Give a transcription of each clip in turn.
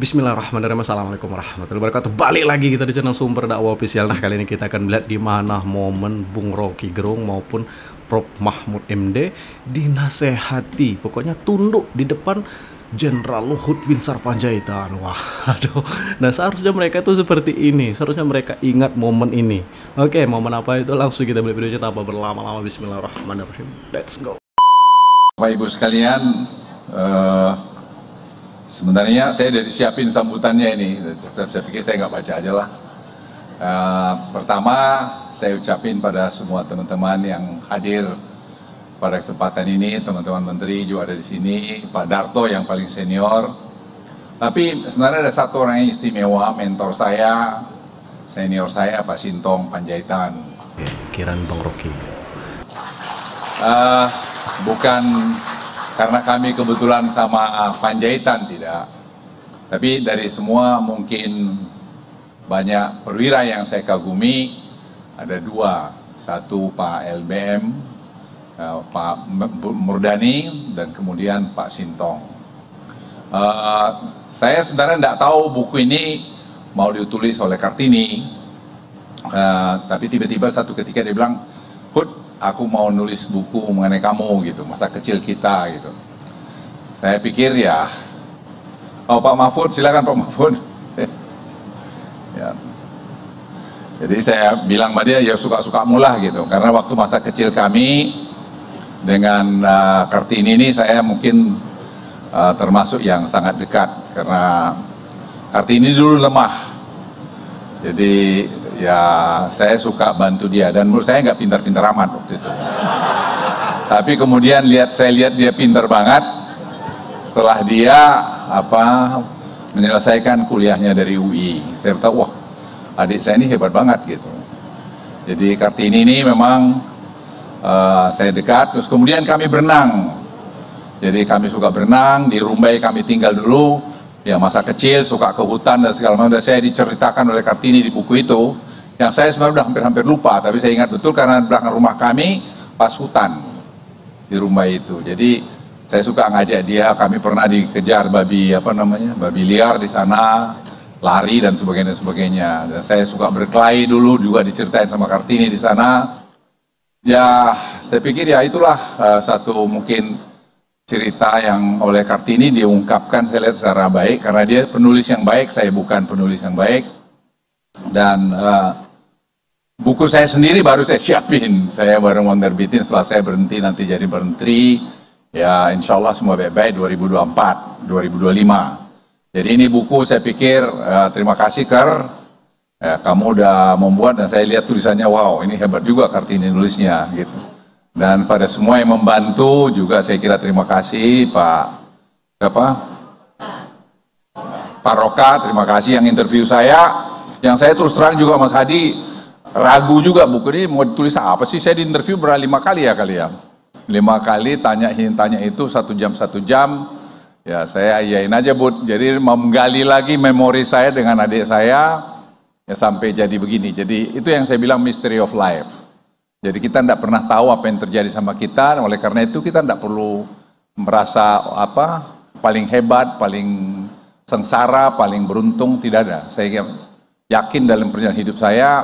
Bismillahirrahmanirrahim. Assalamualaikum warahmatullahi wabarakatuh. Balik lagi kita di channel Sumber Dakwah Official. Nah, kali ini kita akan melihat di mana momen Bung Rocky Gerung maupun Prof Mahfud MD dinasehati, pokoknya tunduk di depan Jenderal Luhut Binsar Panjaitan. Waduh. Nah, seharusnya mereka itu seperti ini. Seharusnya mereka ingat momen ini. Oke, momen apa itu? Langsung kita beli videonya tanpa berlama-lama. Bismillahirrahmanirrahim. Let's go. Bapak Ibu sekalian, sebenarnya saya udah disiapin sambutannya ini. Saya pikir saya nggak baca aja lah. Pertama, saya ucapin pada semua teman-teman yang hadir pada kesempatan ini, teman-teman menteri juga ada di sini, Pak Darto yang paling senior. Tapi sebenarnya ada satu orang yang istimewa, mentor saya, senior saya, Pak Sintong Panjaitan. Kiran Bang Rocky. Bukan karena kami kebetulan sama Panjaitan, tidak. Tapi dari semua mungkin banyak perwira yang saya kagumi, ada dua. Satu Pak LBM, Pak Murdani, dan kemudian Pak Sintong. Saya sebenarnya tidak tahu buku ini mau ditulis oleh Kartini, tapi tiba-tiba satu ketika dia bilang, "Hud, aku mau nulis buku mengenai kamu gitu, masa kecil kita gitu." Saya pikir ya, oh Pak Mahfud, silakan Pak Mahfud. Ya. Jadi saya bilang sama dia, ya suka-sukamu lah gitu, karena waktu masa kecil kami dengan Kartini ini saya mungkin termasuk yang sangat dekat, karena Kartini dulu lemah. Jadi ya saya suka bantu dia, dan menurut saya nggak pintar-pintar amat waktu itu. Tapi kemudian saya lihat dia pintar banget setelah dia menyelesaikan kuliahnya dari UI. Saya tahu, wah adik saya ini hebat banget gitu. Jadi Kartini ini memang saya dekat. Terus kemudian kami berenang. Jadi kami suka berenang di Rumbai, kami tinggal dulu. Ya masa kecil suka ke hutan dan segala macam. Saya diceritakan oleh Kartini di buku itu, yang saya sebenarnya udah hampir-hampir lupa, tapi saya ingat betul karena belakang rumah kami pas hutan di Rumbai itu. Jadi saya suka ngajak dia, kami pernah dikejar babi babi liar di sana, lari dan sebagainya. Dan saya suka berkelahi dulu, juga diceritain sama Kartini di sana. Ya saya pikir ya itulah satu mungkin cerita yang oleh Kartini diungkapkan, saya lihat secara baik, karena dia penulis yang baik, saya bukan penulis yang baik. Dan buku saya sendiri baru saya siapin, saya baru mau terbitin setelah saya berhenti nanti jadi menteri. Ya insya Allah semua baik-baik 2024, 2025. Jadi ini buku saya pikir, terima kasih Kar, kamu udah membuat, dan saya lihat tulisannya, wow ini hebat juga Kartini nulisnya gitu. Dan pada semua yang membantu juga saya kira terima kasih Pak Roka, terima kasih yang interview saya. Yang saya terus terang juga Mas Hadi ragu juga buku ini mau ditulis apa sih. Saya diinterview berapa 5 kali ya 5 kali, tanya itu 1 jam. Ya saya iyain aja Bud. Jadi menggali lagi memori saya dengan adik saya ya sampai jadi begini. Jadi itu yang saya bilang mystery of life. Jadi kita tidak pernah tahu apa yang terjadi sama kita, oleh karena itu kita tidak perlu merasa paling hebat, paling sengsara, paling beruntung, tidak ada. Saya yakin dalam perjalanan hidup saya,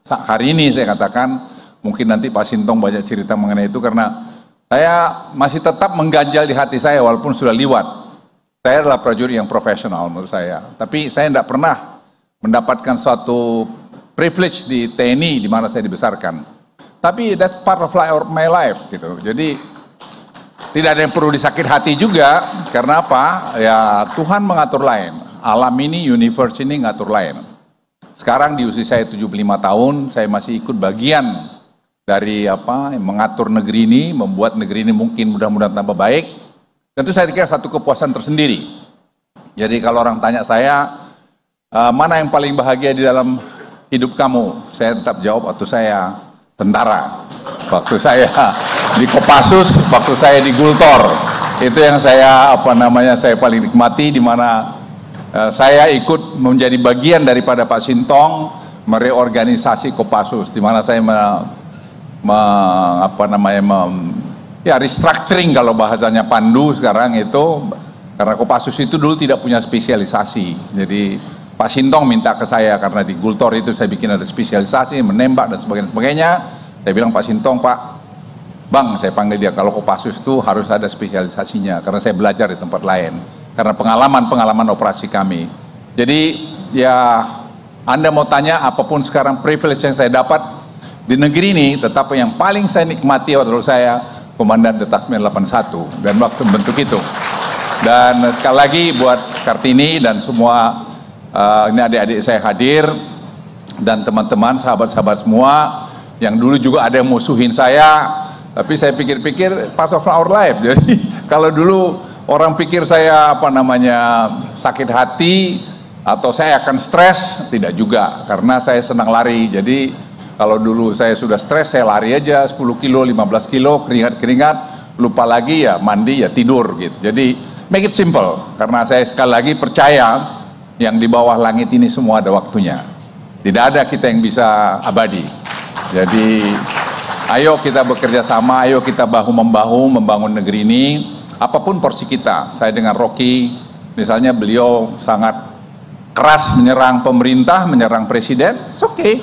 hari ini saya katakan, mungkin nanti Pak Sintong banyak cerita mengenai itu, karena saya masih tetap mengganjal di hati saya walaupun sudah liwat. Saya adalah prajurit yang profesional menurut saya, tapi saya tidak pernah mendapatkan suatu privilege di TNI di mana saya dibesarkan. Tapi that's part of my life gitu. Jadi tidak ada yang perlu disakit hati juga. Karena apa? Ya Tuhan mengatur lain. Alam ini, universe ini ngatur lain. Sekarang di usia saya 75 tahun, saya masih ikut bagian dari mengatur negeri ini, membuat negeri ini mungkin mudah-mudahan tambah baik. Tentu saya kira satu kepuasan tersendiri. Jadi kalau orang tanya saya, mana yang paling bahagia di dalam hidup kamu? Saya tetap jawab waktu saya tentara, waktu saya di Kopassus, waktu saya di Gultor, itu yang saya saya paling nikmati, di mana saya ikut menjadi bagian daripada Pak Sintong mereorganisasi Kopassus, di mana saya restructuring kalau bahasanya Pandu sekarang itu, Karena Kopassus itu dulu tidak punya spesialisasi. Jadi Pak Sintong minta ke saya karena di Gultor itu saya bikin ada spesialisasi, menembak dan sebagainya. Saya bilang Pak Sintong, Pak, Bang, saya panggil dia, kalau Kopassus itu harus ada spesialisasinya karena saya belajar di tempat lain. Karena pengalaman operasi kami. Jadi ya Anda mau tanya apapun sekarang privilege yang saya dapat di negeri ini, tetapi yang paling saya nikmati waktu saya Komandan Detasmen 81 dan waktu bentuk itu. Dan sekali lagi buat Kartini dan semua ini adik-adik saya hadir dan teman-teman, sahabat-sahabat semua yang dulu juga ada yang musuhin saya, tapi saya pikir-pikir part of our life. Jadi kalau dulu orang pikir saya sakit hati atau saya akan stres, tidak juga, karena saya senang lari. Jadi kalau dulu saya sudah stres, saya lari aja 10 kilo, 15 kilo, keringat-keringat, lupa lagi ya mandi ya tidur gitu. Jadi make it simple, karena saya sekali lagi percaya yang di bawah langit ini semua ada waktunya. Tidak ada kita yang bisa abadi. Jadi ayo kita bekerja sama, ayo kita bahu-membahu membangun negeri ini, apapun porsi kita. Saya dengan Rocky, misalnya beliau sangat keras menyerang pemerintah, menyerang presiden, it's okay,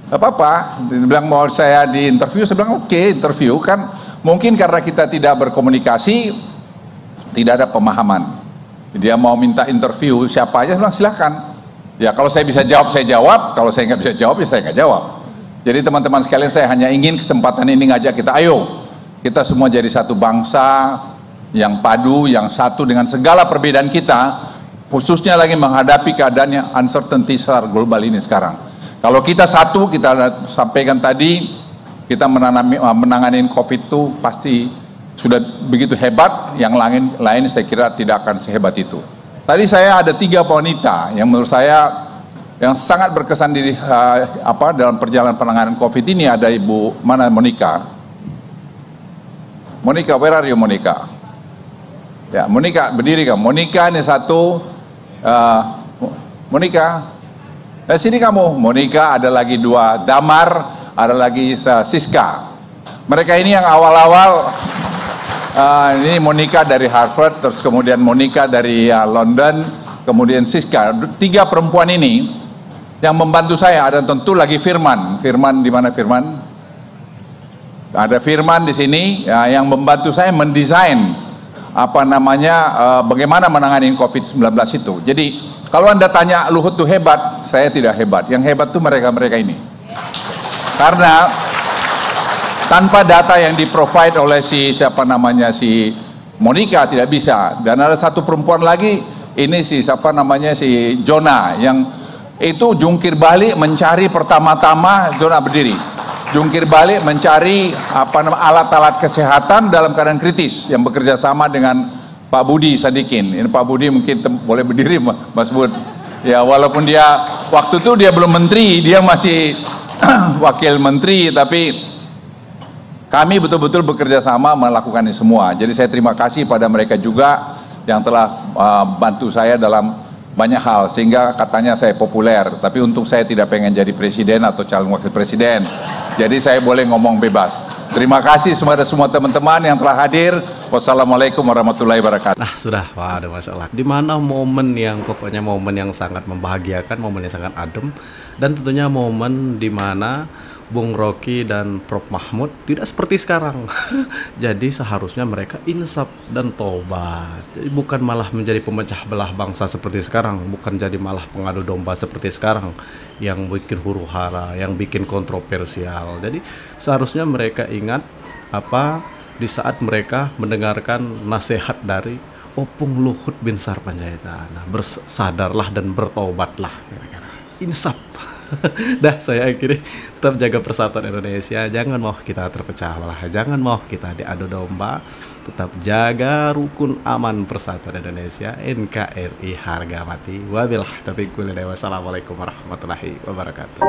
gak apa-apa. Dia bilang mau saya di interview, saya bilang oke, interview. Kan mungkin karena kita tidak berkomunikasi, tidak ada pemahaman. Dia mau minta interview siapa aja, bilang silakan. Ya kalau saya bisa jawab, saya jawab. Kalau saya nggak bisa jawab, ya saya nggak jawab. Jadi teman-teman sekalian, saya hanya ingin kesempatan ini ngajak kita, ayo kita semua jadi satu bangsa yang padu, yang satu dengan segala perbedaan kita, khususnya lagi menghadapi keadaan yang uncertainty secara global ini sekarang. Kalau kita satu, kita sampaikan tadi, kita menangani COVID itu pasti sudah begitu hebat, yang lain saya kira tidak akan sehebat itu. Tadi saya ada 3 wanita yang menurut saya yang sangat berkesan di dalam perjalanan penanganan COVID ini. Ada Ibu mana, Monica? Monica, where are you, Monica? Ya, Monica berdiri kan? Monica ini satu, Monica, sini kamu. Monica, ada lagi 2, Damar, ada lagi Siska. Mereka ini yang awal-awal. Ini Monica dari Harvard, terus kemudian Monica dari London, kemudian Siska. 3 perempuan ini yang membantu saya. Ada tentu lagi Firman. Firman di mana Firman? Ada Firman di sini ya, yang membantu saya mendesain bagaimana menangani COVID-19 itu. Jadi kalau Anda tanya Luhut tuh hebat, saya tidak hebat. Yang hebat tuh mereka-mereka ini. Karena tanpa data yang di-provide oleh si Monica tidak bisa. Dan ada satu perempuan lagi, ini si Jona, yang itu jungkir balik mencari pertama-tama, Jona berdiri, jungkir balik mencari alat-alat kesehatan dalam keadaan kritis, yang bekerja sama dengan Pak Budi Sadikin. Ini Pak Budi mungkin boleh berdiri, Mas Bud. Ya walaupun dia waktu itu dia belum menteri, dia masih wakil menteri, tapi kami betul-betul bekerja sama melakukan ini semua. Jadi saya terima kasih pada mereka juga yang telah bantu saya dalam banyak hal, sehingga katanya saya populer. Tapi untung saya tidak pengen jadi presiden atau calon wakil presiden. Jadi saya boleh ngomong bebas. Terima kasih semua teman-teman yang telah hadir. Wassalamualaikum warahmatullahi wabarakatuh. Nah sudah, waduh Masya Allah. Dimana momen yang pokoknya momen yang sangat membahagiakan, momen yang sangat adem, dan tentunya momen dimana Bung Rocky dan Prof Mahmud tidak seperti sekarang. Jadi seharusnya mereka insaf dan tobat. Jadi bukan malah menjadi pemecah belah bangsa seperti sekarang, bukan jadi malah pengadu domba seperti sekarang yang bikin huru-hara, yang bikin kontroversial. Jadi seharusnya mereka ingat di saat mereka mendengarkan nasihat dari Opung Luhut bin Sarpanjaitan. Nah, bersadarlah dan bertobatlah, insaf. Dah, saya akhiri, tetap jaga persatuan Indonesia, jangan mau kita terpecah belah, jangan mau kita diadu domba, tetap jaga rukun aman persatuan Indonesia, NKRI harga mati. Wabillahi taufiq wal hidayah. Wassalamualaikum warahmatullahi wabarakatuh.